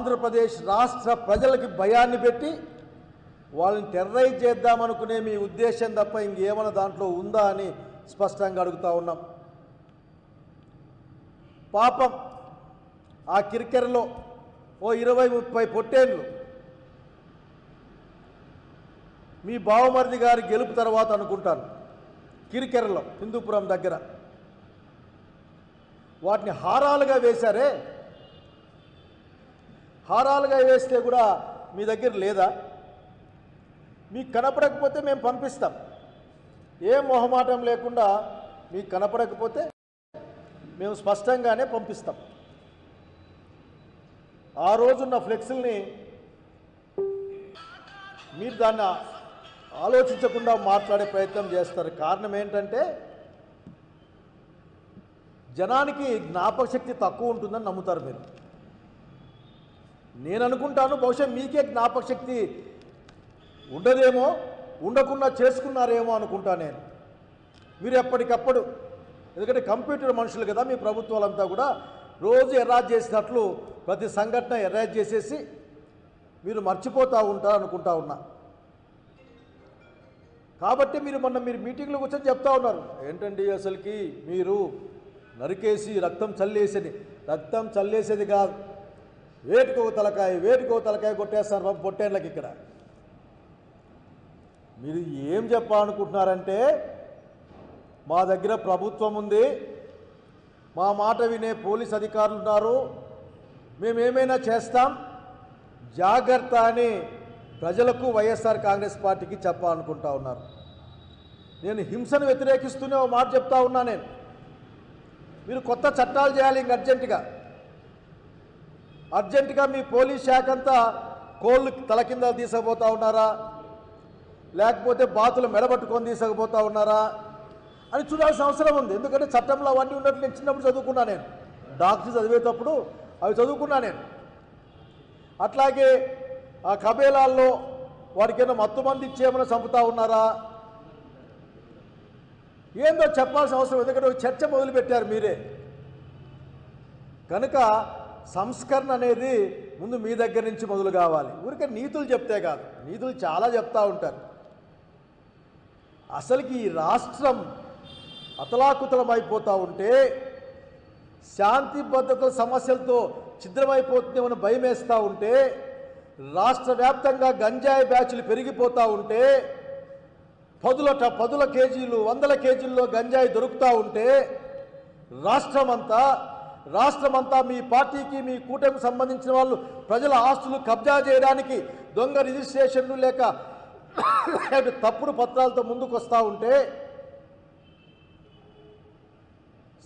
ఆంధ్రప్రదేశ్ రాష్ట్ర ప్రజలకి భయాన్ని పెట్టి వాళ్ళని టెర్రరైజ్ చేద్దామనుకునే మీ ఉద్దేశం తప్ప ఇంకేమైనా దాంట్లో ఉందా అని స్పష్టంగా అడుగుతా ఉన్నాం. పాపం ఆ కిరికెరలో ఓ 20-30 పొట్టేళ్ళు మీ బావమరిది గారి గెలుపు తర్వాత అనుకుంటాను కిరికెరలో హిందూపురం దగ్గర వాటిని హారాలుగా వేశారే. హారాలుగా వేస్తే కూడా మీ దగ్గర లేదా? మీకు కనపడకపోతే మేము పంపిస్తాం. ఏం మొహమాటం లేకుండా మీకు కనపడకపోతే మేము స్పష్టంగానే పంపిస్తాం. ఆ రోజున్న ఫ్లెక్స్ని మీరు దాన్ని ఆలోచించకుండా మాట్లాడే ప్రయత్నం చేస్తారు. కారణం ఏంటంటే జనానికి జ్ఞాపక శక్తి తక్కువ ఉంటుందని నమ్ముతారు మీరు. నేను అనుకుంటాను బహుశా మీకే జ్ఞాపక శక్తి ఉండదేమో, ఉండకుండా చేసుకున్నారేమో అనుకుంటా నేను. మీరు ఎప్పటికప్పుడు, ఎందుకంటే కంప్యూటర్ మనుషులు కదా మీ ప్రభుత్వాలంతా కూడా, రోజు ఎర్రాజ్ చేసినట్లు ప్రతి సంఘటన ఎర్రాజ్ చేసేసి మీరు మర్చిపోతూ ఉంటారు అనుకుంటా ఉన్నా. కాబట్టి మీరు మీరు మీటింగ్లో కూర్చొని చెప్తా ఉన్నారు ఏంటండి అసలుకి మీరు నరికేసి రక్తం చల్లేసేది కాదు, వేటుకో తలకాయ కొట్టేస్తారు బాబు పొట్టేళ్ళకి. ఇక్కడ మీరు ఏం చెప్పాలనుకుంటున్నారంటే మా దగ్గర ప్రభుత్వం ఉంది, మా మాట వినే పోలీస్ అధికారులు ఉన్నారు, మేమేమైనా చేస్తాం, జాగ్రత్త అని ప్రజలకు వైఎస్ఆర్ కాంగ్రెస్ పార్టీకి చెప్పాలనుకుంటా ఉన్నారు. నేను హింసను వ్యతిరేకిస్తూనే ఓ మాట చెప్తా ఉన్నా నేను. మీరు కొత్త చట్టాలు చేయాలి ఇంక అర్జెంటుగా మీ పోలీస్ శాఖ అంతా కోళ్ళు తల కింద తీసుకుపోతూ ఉన్నారా, లేకపోతే బాతులు మెడబట్టుకొని తీసుకుపోతూ ఉన్నారా అని చూడాల్సిన అవసరం ఉంది. ఎందుకంటే చట్టంలో అవన్నీ ఉన్నట్లు నేను చిన్నప్పుడు చదువుకున్నా, నేను డాక్టర్ చదివేటప్పుడు అవి చదువుకున్నా నేను. అట్లాగే ఆ కబేలాల్లో వాడికైనా మత్తు మంది ఇచ్చేమని చంపుతూ ఉన్నారా, ఏందో చెప్పాల్సిన అవసరం. ఎందుకంటే చర్చ మొదలుపెట్టారు మీరే. కనుక సంస్కరణ అనేది ముందు మీ దగ్గర నుంచి మొదలు కావాలి. ఊరికే నీతులు చెప్తే కాదు, నీతులు చాలా చెప్తూ ఉంటారు. అసలుకి ఈ రాష్ట్రం అతలాకుతలమైపోతూ ఉంటే, శాంతి భద్రతల సమస్యలతో ఛిద్రమైపోతుందేమని భయం వేస్తూ ఉంటే, రాష్ట్ర వ్యాప్తంగా గంజాయి బ్యాచ్లు పెరిగిపోతూ ఉంటే, పదుల కేజీలు 100 కేజీల్లో గంజాయి దొరుకుతూ ఉంటే, రాష్ట్రమంతా మీ పార్టీకి మీ కూటమికి సంబంధించిన వాళ్ళు ప్రజల ఆస్తులు కబ్జా చేయడానికి దొంగ రిజిస్ట్రేషన్లు లేక తప్పుడు పత్రాలతో ముందుకు వస్తూ ఉంటే,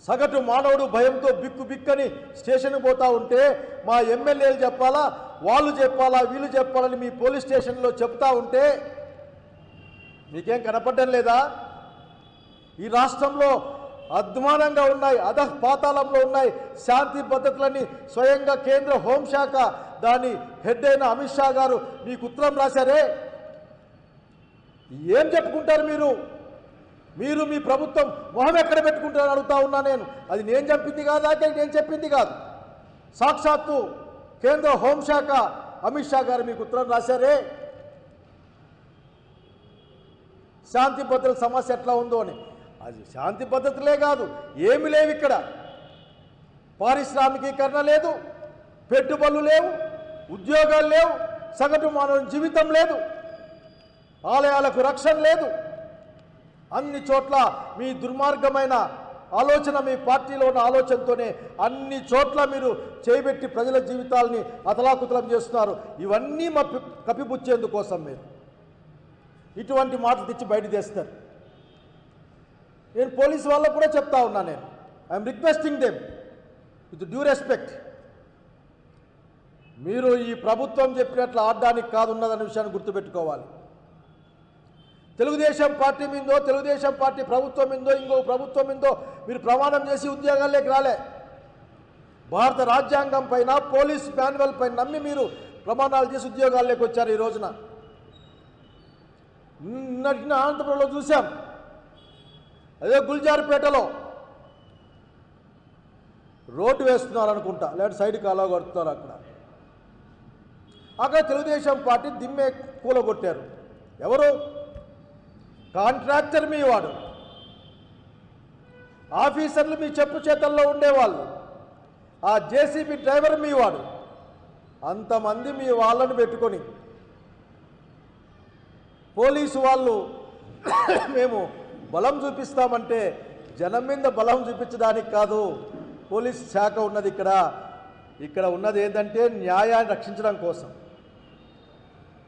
సగటు మానవుడు భయంతో బిక్కని స్టేషన్కి పోతూ ఉంటే, మా ఎమ్మెల్యేలు చెప్పాలా, వాళ్ళు చెప్పాలా, వీళ్ళు చెప్పాలని మీ పోలీస్ స్టేషన్లో చెప్తా ఉంటే మీకేం కనపడడం లేదా? ఈ రాష్ట్రంలో అద్మానంగా ఉన్నాయి, పాతాళంలో ఉన్నాయి శాంతి భద్రతలని స్వయంగా కేంద్ర హోంశాఖ దాని హెడ్ అయిన అమిత్ షా గారు మీకు ఉత్తరం రాశారే. ఏం చెప్పుకుంటారు మీరు మీ ప్రభుత్వం మొహం ఎక్కడ పెట్టుకుంటారని అడుగుతా ఉన్నా నేను. అది నేను చెప్పింది కాదా, నేను చెప్పింది కాదు, సాక్షాత్తు కేంద్ర హోంశాఖ అమిత్ షా గారు మీకు ఉత్తరం రాశారే శాంతి భద్రతల సమస్య ఎట్లా ఉందో అని. అది శాంతి భద్రతలే కాదు, ఏమి లేవు ఇక్కడ. పారిశ్రామికీకరణ లేదు, పెట్టుబడులు లేవు, ఉద్యోగాలు లేవు, సగటు మానవుని జీవితం లేదు, ఆలయాలకు రక్షణ లేదు. అన్ని చోట్ల మీ దుర్మార్గమైన ఆలోచన, మీ పార్టీలో ఉన్న ఆలోచనతోనే అన్ని చోట్ల మీరు చేయబెట్టి ప్రజల జీవితాలని అతలాకుతలం చేస్తున్నారు. ఇవన్నీ కప్పిపుచ్చేందుకోసం మీరు ఇటువంటి మాటలు తెచ్చి బయట తెస్తారు. నేను పోలీసు వాళ్ళకు కూడా చెప్తా ఉన్నా, నేను I'm requesting them with due respect, మీరు ఈ ప్రభుత్వం చెప్పినట్లు ఆడడానికి కాదున్నదనే విషయాన్ని గుర్తుపెట్టుకోవాలి. తెలుగుదేశం పార్టీ మీందో, తెలుగుదేశం పార్టీ ప్రభుత్వం మీందో, ఇంకో ప్రభుత్వం మీందో మీరు ప్రమాణం చేసి ఉద్యోగాల్లోకి రాలే. భారత రాజ్యాంగం పైన, పోలీస్ మాన్యువల్ పైన నమ్మి మీరు ప్రమాణాలు చేసి ఉద్యోగాల్లోకి వచ్చారు. ఈ రోజున అనంతపురంలో చూసాం, అదే గుల్జార్పేటలో రోడ్డు వేస్తున్నారు అనుకుంటా, లేదంటే సైడ్ కాలువ కడుతున్నారు. అక్కడ అక్కడ తెలుగుదేశం పార్టీ దిమ్మే కూలగొట్టారు. ఎవరు? కాంట్రాక్టర్ మీ వాడు, ఆఫీసర్లు మీ చెప్పు చేతల్లో ఉండేవాళ్ళు, ఆ జేసీబీ డ్రైవర్ మీ వాడు. అంతమంది మీ వాళ్ళను పెట్టుకొని పోలీసు వాళ్ళు మేము బలం చూపిస్తామంటే జనం మీద బలం చూపించడానికి కాదు పోలీస్ శాఖ ఉన్నది. ఇక్కడ ఉన్నది ఏంటంటే న్యాయాన్ని రక్షించడం కోసం.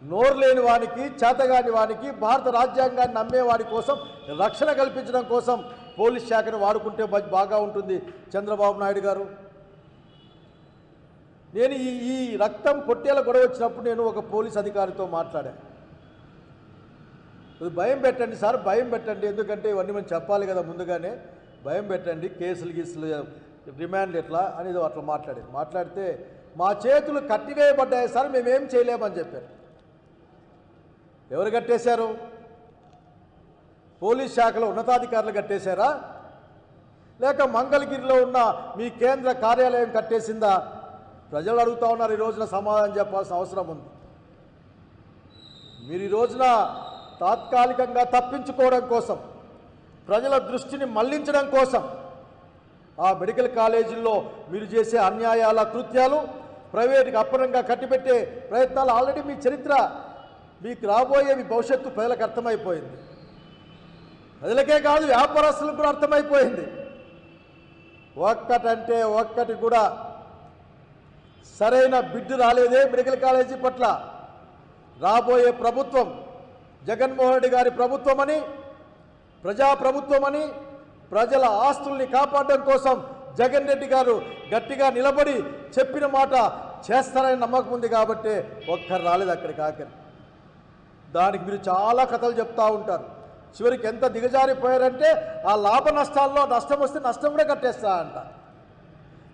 నోరు లేని వానికి, చేతగాని వానికి, భారత రాజ్యాంగాన్ని నమ్మేవాడి కోసం రక్షణ కల్పించడం కోసం పోలీస్ శాఖను వాడుకుంటే బాగా ఉంటుంది చంద్రబాబు నాయుడు గారు. నేను ఈ రక్తం పొట్టేల గొడవ వచ్చినప్పుడు నేను ఒక పోలీస్ అధికారితో మాట్లాడాను. భయం పెట్టండి సార్, భయం పెట్టండి, ఎందుకంటే ఇవన్నీ మనం చెప్పాలి కదా ముందుగానే. భయం పెట్టండి, కేసులు గీసులు రిమాండ్ ఎట్లా అనేది అట్లా మాట్లాడితే మా చేతులు కట్టివేయబడ్డాయి సార్, మేమేం చేయలేమని చెప్పారు. ఎవరు కట్టేశారు? పోలీస్ శాఖలో ఉన్నతాధికారులు కట్టేశారా, లేక మంగళగిరిలో ఉన్న మీ కేంద్ర కార్యాలయం కట్టేసిందా? ప్రజలు అడుగుతూ ఉన్నారు. ఈ రోజున సమాధానం చెప్పాల్సిన అవసరం ఉంది. మీరు ఈ రోజున తాత్కాలికంగా తప్పించుకోవడం కోసం, ప్రజల దృష్టిని మళ్లించడం కోసం ఆ మెడికల్ కాలేజీల్లో మీరు చేసే అన్యాయాల కృత్యాలు, ప్రైవేటుకి అప్పనంగా కట్టిపెట్టే ప్రయత్నాలు ఆల్రెడీ మీ చరిత్ర, మీకు రాబోయే మీ భవిష్యత్తు ప్రజలకు అర్థమైపోయింది. ప్రజలకే కాదు వ్యాపారస్తులకు కూడా అర్థమైపోయింది. ఒక్కటంటే ఒక్కటి కూడా సరైన బిడ్డు రాలేదే మెడికల్ కాలేజీ పట్ల. రాబోయే ప్రభుత్వం జగన్మోహన్ రెడ్డి గారి ప్రభుత్వమని, ప్రజాప్రభుత్వమని, ప్రజల ఆస్తుల్ని కాపాడడం కోసం జగన్ రెడ్డి గారు గట్టిగా నిలబడి చెప్పిన మాట చేస్తారని నమ్మకం ఉంది కాబట్టి ఒక్కరు రాలేదు అక్కడికి. ఆఖరి దానికి మీరు చాలా కథలు చెప్తూ ఉంటారు. చివరికి ఎంత దిగజారిపోయారంటే ఆ లాభ నష్టాల్లో నష్టం వస్తే నష్టం కూడా కట్టేస్తారంట.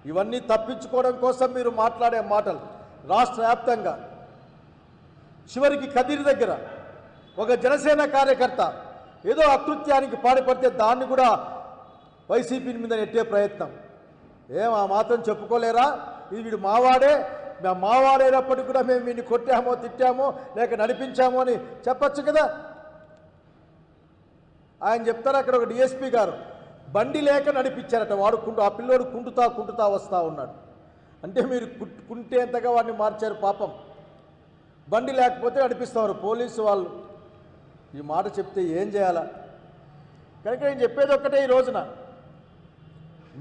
ఇవన్నీ తప్పించుకోవడం కోసం మీరు మాట్లాడే మాటలు రాష్ట్ర వ్యాప్తంగా. చివరికి కదిరి దగ్గర ఒక జనసేన కార్యకర్త ఏదో అకృత్యానికి పాల్పడితే దాన్ని కూడా వైసీపీ మీద నెట్టే ప్రయత్నం. ఆ మాత్రం చెప్పుకోలేరా? ఇది వీడు మావాడే, మేము మావాడైనప్పటికీ కూడా మేము వీడిని కొట్టామో, తిట్టామో, లేక నడిపించామో అని చెప్పచ్చు కదా. ఆయన చెప్తారు, అక్కడ ఒక డిఎస్పీ గారు బండి లేక నడిపించారట. ఆ పిల్లోడు కుంటుతా వస్తూ ఉన్నాడు. అంటే మీరు కుంటేంతగా వాడిని మార్చారు పాపం. బండి లేకపోతే నడిపిస్తారు పోలీసు వాళ్ళు. ఈ మాట చెప్తే ఏం చేయాలా? కనుక నేను చెప్పేది ఒక్కటే, ఈ రోజున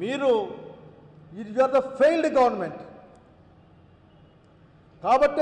మీరు you are the failed government కాబట్టి